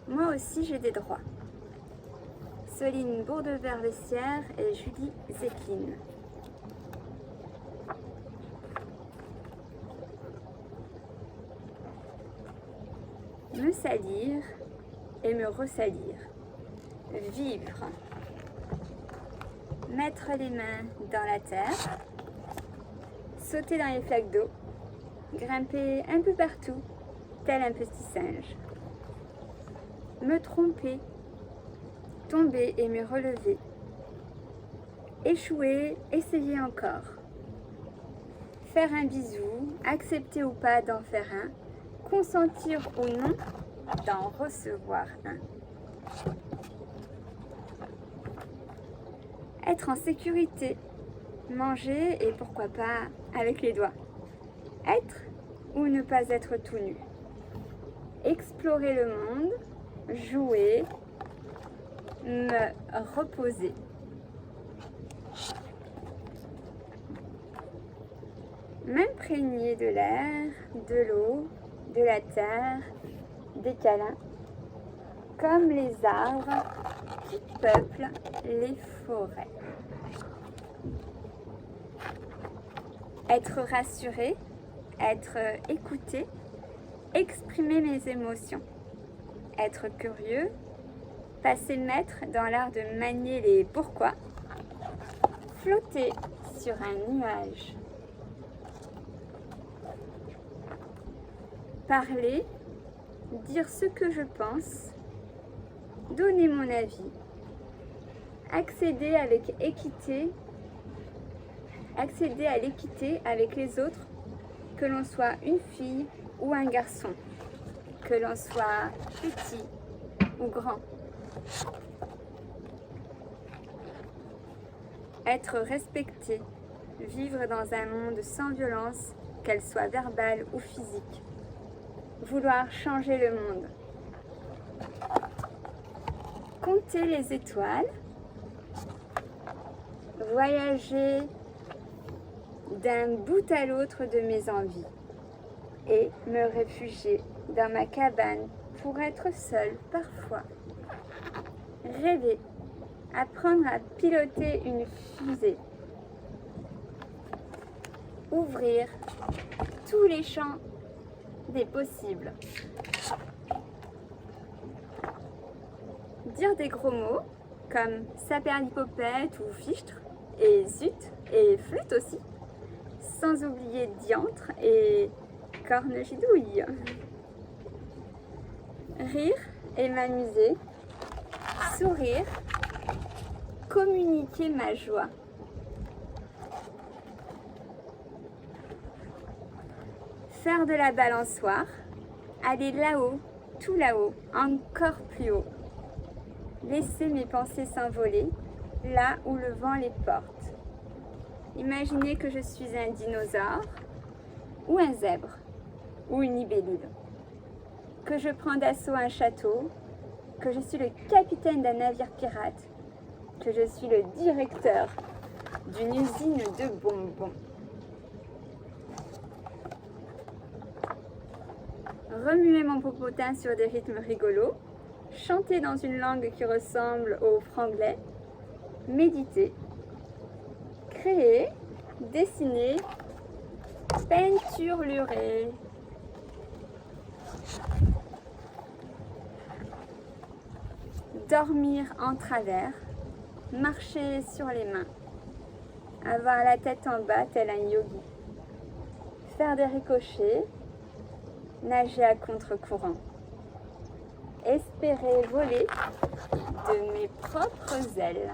Moi aussi j'ai des droits. Soline Bourdevert-Vessière et Julie Zetlin. Me salir et me ressalir. Vivre. Mettre les mains dans la terre. Sauter dans les flaques d'eau. Grimper un peu partout, tel un petit singe. Me tromper. Tomber et me relever. Échouer, essayer encore. Faire un bisou, accepter ou pas d'en faire un. Consentir ou non d'en recevoir un. Être en sécurité, manger et pourquoi pas avec les doigts. Être ou ne pas être tout nu. Explorer le monde, jouer, me reposer. M'imprégner de l'air, de l'eau, de la terre, des câlins, comme les arbres qui peuplent les forêts. Être rassuré, être écouté, exprimer mes émotions. Être curieux, passer maître dans l'art de manier les pourquoi, flotter sur un nuage. Parler, dire ce que je pense, donner mon avis, accéder à l'équité avec les autres, que l'on soit une fille ou un garçon, que l'on soit petit ou grand. Être respecté, vivre dans un monde sans violence, qu'elle soit verbale ou physique. Vouloir changer le monde. Compter les étoiles. Voyager d'un bout à l'autre de mes envies. Et me réfugier dans ma cabane pour être seule parfois. Rêver. Apprendre à piloter une fusée. Ouvrir tous les champs des possibles. Dire des gros mots comme saperlipopette ou fichtre et zut et flûte aussi, sans oublier diantre et corne-gidouille. Rire et m'amuser, sourire, communiquer ma joie. Faire de la balançoire, aller là-haut, tout là-haut, encore plus haut. Laisser mes pensées s'envoler, là où le vent les porte. Imaginez que je suis un dinosaure, ou un zèbre, ou une libellule. Que je prends d'assaut un château, que je suis le capitaine d'un navire pirate, que je suis le directeur d'une usine de bonbons. Remuer mon popotin sur des rythmes rigolos, chanter dans une langue qui ressemble au franglais, méditer, créer, dessiner, peinturer. Dormir en travers, marcher sur les mains, avoir la tête en bas tel un yogi, faire des ricochets, nager à contre-courant, espérer voler de mes propres ailes.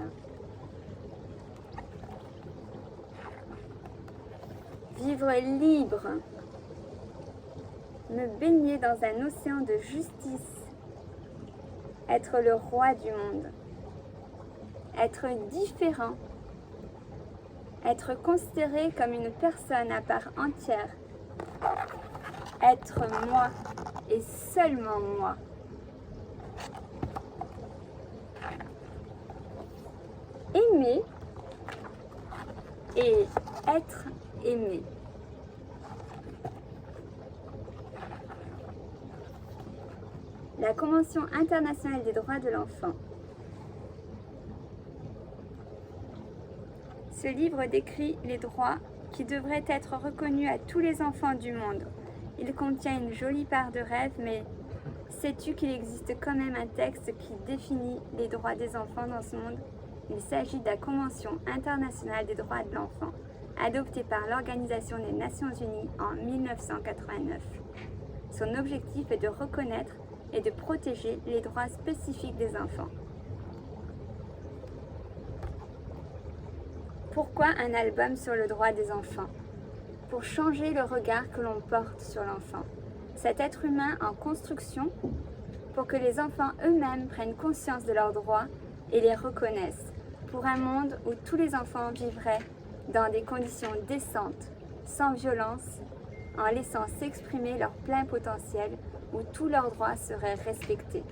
Vivre libre, me baigner dans un océan de justice, être le roi du monde, être différent, être considéré comme une personne à part entière, être moi et seulement moi. Aimer et être aimé. La Convention internationale des droits de l'enfant. Ce livre décrit les droits qui devraient être reconnus à tous les enfants du monde. Il contient une jolie part de rêve, mais sais-tu qu'il existe quand même un texte qui définit les droits des enfants dans ce monde? Il s'agit de la Convention internationale des droits de l'enfant, adoptée par l'Organisation des Nations Unies en 1989. Son objectif est de reconnaître et de protéger les droits spécifiques des enfants. Pourquoi un album sur le droit des enfants? Pour changer le regard que l'on porte sur l'enfant, cet être humain en construction, pour que les enfants eux-mêmes prennent conscience de leurs droits et les reconnaissent, pour un monde où tous les enfants vivraient dans des conditions décentes, sans violence, en laissant s'exprimer leur plein potentiel, où tous leurs droits seraient respectés.